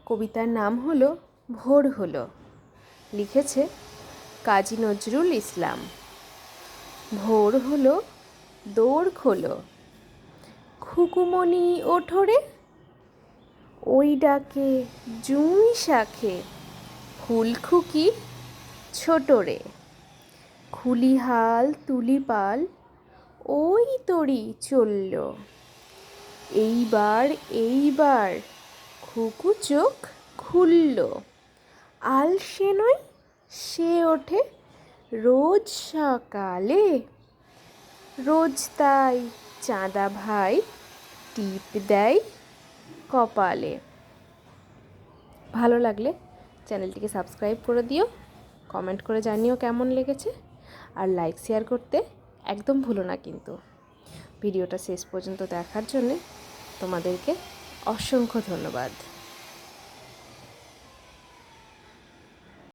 কবিতার নাম হলো ভোর হলো। লিখেছে কাজী নজরুল ইসলাম। ভোর হলো, দৌড় খোলো, খুকুমণি ওঠোরে, ওই ডাকে জুঁই শাখে ফুলখুকি ছোটরে, খুলিহাল তুলিপাল ওই তরি চলল, এইবার খুকু চোখ খুলল, আল সে নয় সে ওঠে রোজ সকালে, রোজ তাই চাঁদা ভাই টিপ দেয় কপালে। ভালো লাগলে চ্যানেলটিকে সাবস্ক্রাইব করে দিও, কমেন্ট করে জানিও কেমন লেগেছে, আর লাইক শেয়ার করতে একদম ভুলো না কিন্তু। ভিডিওটা শেষ পর্যন্ত দেখার জন্যে তোমাদেরকে অসংখ্য ধন্যবাদ।